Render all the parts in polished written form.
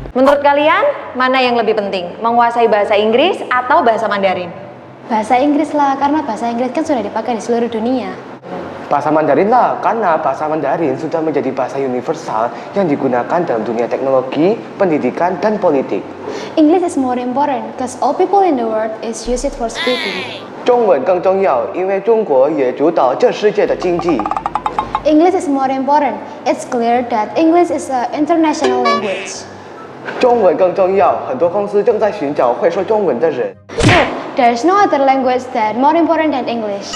Menurut kalian, mana yang lebih penting? Menguasai bahasa Inggris atau bahasa Mandarin? Bahasa Inggris lah, karena bahasa Inggris kan sudah dipakai di seluruh dunia. Bahasa Mandarin lah, karena bahasa Mandarin sudah menjadi bahasa universal yang digunakan dalam dunia teknologi, pendidikan, dan politik. English is more important because all people in the world is use it for speaking. 中文更重要，因为中国也主导这世界的经济。 English is more important. It's clear that English is an international language. 中文更重要，很多公司正在寻找会说中文的人。 No, there's no other language that more important than English.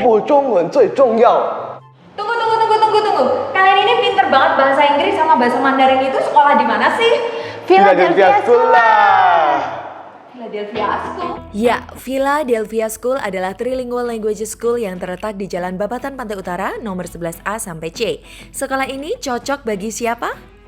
不，中文最重要。 Tunggu. Kalian ini pinter banget bahasa Inggris sama bahasa Mandarin itu sekolah di mana sih? Philadelphia School lah. Philadelphia School. Ya, Philadelphia School adalah trilingual language school yang terletak di Jalan Babatan Pantai Utara nomor 11A sampai C. Sekolah ini cocok bagi siapa?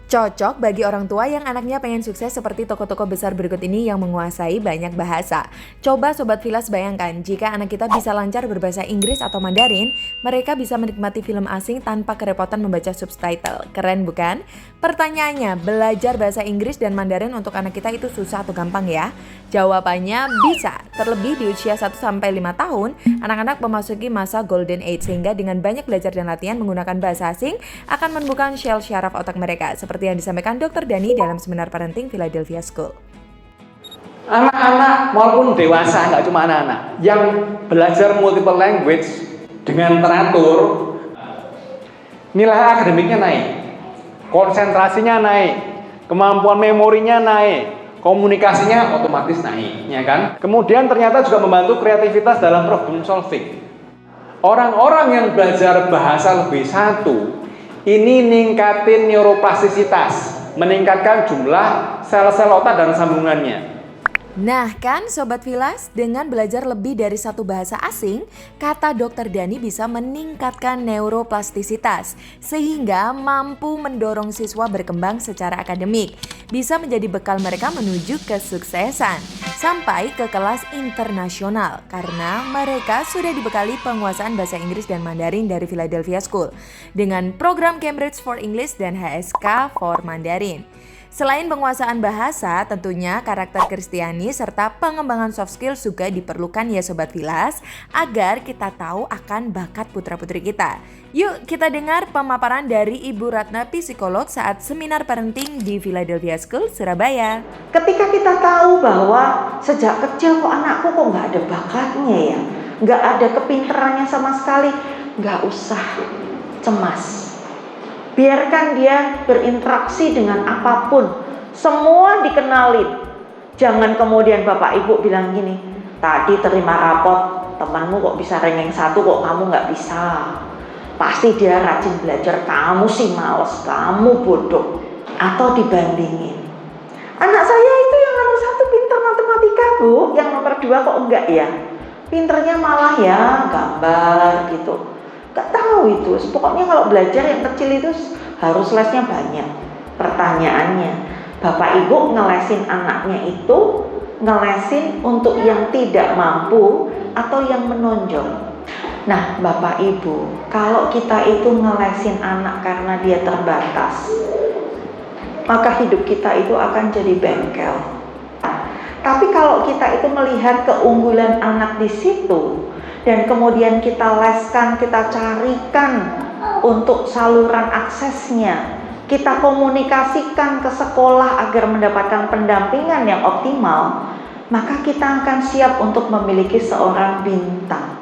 Cocok bagi orang tua yang anaknya pengen sukses seperti tokoh-tokoh besar berikut ini yang menguasai banyak bahasa. Coba Sobat Vilas bayangkan, jika anak kita bisa lancar berbahasa Inggris atau Mandarin, mereka bisa menikmati film asing tanpa kerepotan membaca subtitle. Keren bukan? Pertanyaannya, belajar bahasa Inggris dan Mandarin untuk anak kita itu susah atau gampang ya? Jawabannya bisa. Terlebih di usia 1-5 tahun, anak-anak memasuki masa golden age sehingga dengan banyak belajar dan latihan menggunakan bahasa asing akan menumbuhkan sel syaraf otak mereka seperti yang disampaikan Dr. Dani dalam seminar parenting Philadelphia School. Anak-anak maupun dewasa, nggak cuma anak-anak, yang belajar multiple language dengan teratur, nilai akademiknya naik, konsentrasinya naik, kemampuan memorinya naik, komunikasinya otomatis naik, ya kan? Kemudian ternyata juga membantu kreativitas dalam problem solving. Orang-orang yang belajar bahasa lebih satu, ini ningkatin neuroplastisitas, meningkatkan jumlah sel-sel otak dan sambungannya. Nah kan Sobat Vilas, dengan belajar lebih dari satu bahasa asing, kata Dr. Dani bisa meningkatkan neuroplastisitas sehingga mampu mendorong siswa berkembang secara akademik, bisa menjadi bekal mereka menuju kesuksesan sampai ke kelas internasional karena mereka sudah dibekali penguasaan bahasa Inggris dan Mandarin dari Philadelphia School dengan program Cambridge for English dan HSK for Mandarin. Selain penguasaan bahasa, tentunya karakter Kristiani serta pengembangan soft skill juga diperlukan ya Sobat Vilas agar kita tahu akan bakat putra-putri kita. Yuk kita dengar pemaparan dari Ibu Ratna psikolog saat seminar parenting di Philadelphia School, Surabaya. Ketika kita tahu bahwa sejak kecil kok anakku kok nggak ada bakatnya ya, nggak ada kepintarannya sama sekali, nggak usah cemas. Biarkan dia berinteraksi dengan apapun, semua dikenalin. Jangan kemudian Bapak Ibu bilang gini, tadi terima rapot, temanmu kok bisa ranking 1 kok kamu nggak bisa. Pasti dia rajin belajar, kamu sih males, kamu bodoh. Atau dibandingin, anak saya itu yang nomor 1 pintar matematika Bu, yang nomor 2 kok enggak ya? Pinternya malah ya gambar gitu. Gak tahu itu, pokoknya kalau belajar yang kecil itu harus lesnya banyak. Pertanyaannya, Bapak Ibu ngelesin anaknya itu ngelesin untuk yang tidak mampu atau yang menonjol? Nah Bapak Ibu, kalau kita itu ngelesin anak karena dia terbatas, maka hidup kita itu akan jadi bengkel. Tapi kalau kita itu melihat keunggulan anak di situ, dan kemudian kita leskan, kita carikan untuk saluran aksesnya, kita komunikasikan ke sekolah agar mendapatkan pendampingan yang optimal, maka kita akan siap untuk memiliki seorang bintang.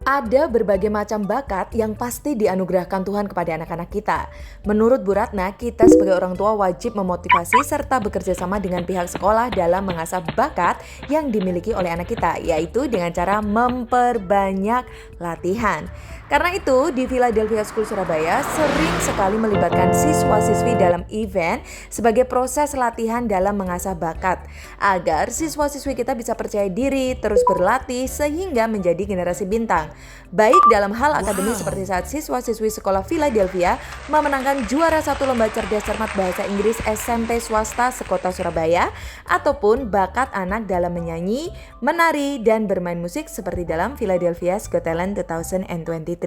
Ada berbagai macam bakat yang pasti dianugerahkan Tuhan kepada anak-anak kita. Menurut Bu Ratna, kita sebagai orang tua wajib memotivasi serta bekerja sama dengan pihak sekolah dalam mengasah bakat yang dimiliki oleh anak kita, yaitu dengan cara memperbanyak latihan. Karena itu, di Philadelphia School Surabaya sering sekali melibatkan siswa-siswi dalam event sebagai proses latihan dalam mengasah bakat, agar siswa-siswi kita bisa percaya diri, terus berlatih sehingga menjadi generasi bintang. Baik dalam hal akademik seperti saat siswa-siswi sekolah Philadelphia memenangkan juara 1 lomba cerdas cermat bahasa Inggris SMP swasta sekota Surabaya, ataupun bakat anak dalam menyanyi, menari, dan bermain musik seperti dalam Philadelphia's Got Talent 2023.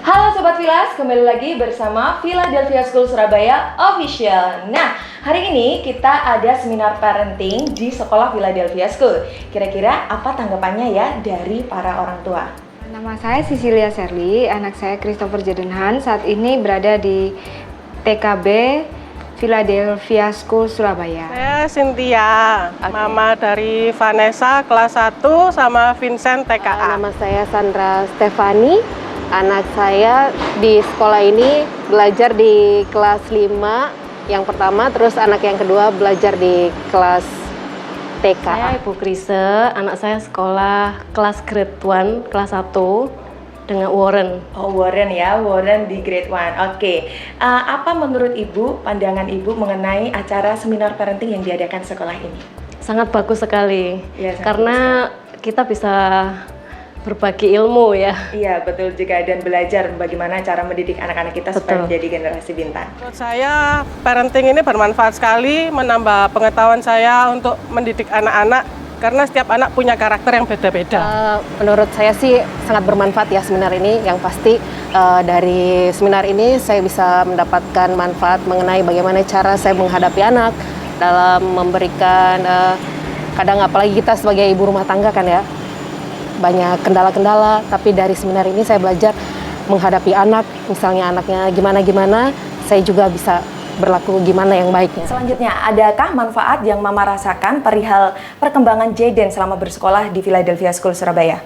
Halo Sobat Vilas, kembali lagi bersama Philadelphia School Surabaya Official. Nah, hari ini kita ada seminar parenting di sekolah Philadelphia School. Kira-kira apa tanggapannya ya dari para orang tua? Nama saya Cecilia Serli, anak saya Christopher Jadenhan saat ini berada di TKB Philadelphia School Surabaya. Saya Cynthia, mama dari Vanessa kelas 1 sama Vincent TKA. Nama saya Sandra Stefani, anak saya di sekolah ini belajar di kelas 5 yang pertama, terus anak yang kedua belajar di kelas TK. Saya Ibu Krise, anak saya sekolah kelas grade 1, kelas 1 dengan Warren. Oh, Warren ya, Warren di grade 1. Oke. Apa menurut Ibu, pandangan Ibu mengenai acara seminar parenting yang diadakan sekolah ini? Sangat bagus sekali, Ya, sangat karena kita bisa berbagi ilmu ya. Iya, betul juga, dan belajar bagaimana cara mendidik anak-anak kita supaya menjadi generasi bintang. Menurut saya parenting ini bermanfaat sekali, menambah pengetahuan saya untuk mendidik anak-anak karena setiap anak punya karakter yang beda-beda. Menurut saya sih sangat bermanfaat ya seminar ini. Yang pasti dari seminar ini saya bisa mendapatkan manfaat mengenai bagaimana cara saya menghadapi anak dalam memberikan, kadang apalagi kita sebagai ibu rumah tangga kan ya, banyak kendala-kendala, tapi dari seminar ini saya belajar menghadapi anak, misalnya anaknya gimana-gimana, saya juga bisa berlaku gimana yang baiknya. Selanjutnya, adakah manfaat yang Mama rasakan perihal perkembangan Jayden selama bersekolah di Philadelphia School Surabaya?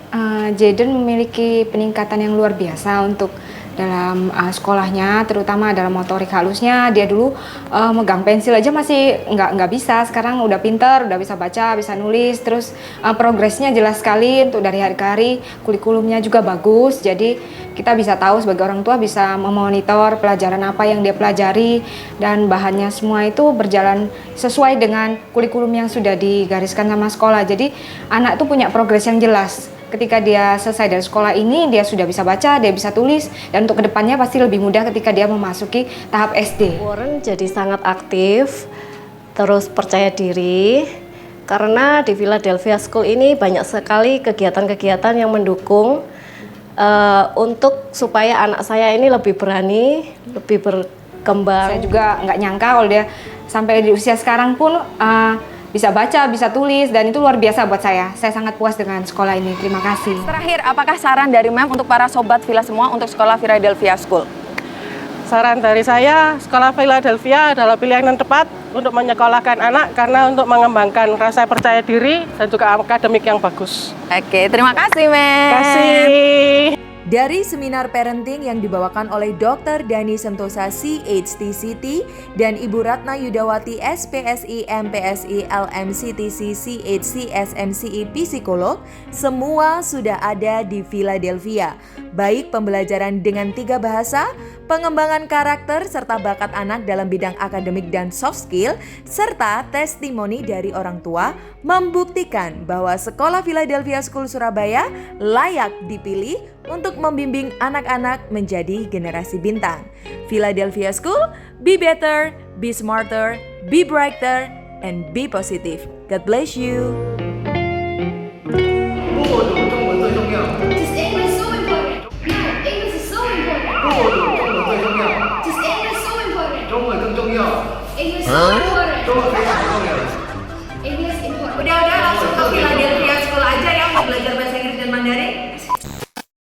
Jayden memiliki peningkatan yang luar biasa untuk dalam sekolahnya, terutama dalam motorik halusnya. Dia dulu megang pensil aja masih nggak bisa, sekarang udah pinter, udah bisa baca, bisa nulis, terus progresnya jelas sekali untuk dari hari ke hari, kurikulumnya juga bagus, jadi kita bisa tahu sebagai orang tua bisa memonitor pelajaran apa yang dia pelajari, dan bahannya semua itu berjalan sesuai dengan kurikulum yang sudah digariskan sama sekolah. Jadi anak tuh punya progres yang jelas. Ketika dia selesai dari sekolah ini, dia sudah bisa baca, dia bisa tulis, dan untuk kedepannya pasti lebih mudah ketika dia memasuki tahap SD. Warren jadi sangat aktif, terus percaya diri, karena di Philadelphia School ini banyak sekali kegiatan-kegiatan yang mendukung untuk supaya anak saya ini lebih berani, lebih berkembang. Saya juga nggak nyangka kalau dia sampai di usia sekarang pun bisa baca, bisa tulis, dan itu luar biasa buat saya. Saya sangat puas dengan sekolah ini. Terima kasih. Terakhir, apakah saran dari Mem untuk para sobat Villa semua untuk sekolah Philadelphia School? Saran dari saya, sekolah Philadelphia adalah pilihan yang tepat untuk menyekolahkan anak karena untuk mengembangkan rasa percaya diri dan juga akademik yang bagus. Oke, terima kasih, Mem. Terima kasih. Dari seminar parenting yang dibawakan oleh Dr. Dani Sentosa CHTCT dan Ibu Ratna Yudawati SPSI MPSI LMCTC CHC SMCI Psikolog, semua sudah ada di Philadelphia. Baik pembelajaran dengan 3 bahasa, pengembangan karakter serta bakat anak dalam bidang akademik dan soft skill, serta testimoni dari orang tua membuktikan bahwa sekolah Philadelphia School Surabaya layak dipilih untuk membimbing anak-anak menjadi generasi bintang. Philadelphia School, be better, be smarter, be brighter, and be positive. God bless you. Just English so important. No, English is so important. Just English so important. English so important.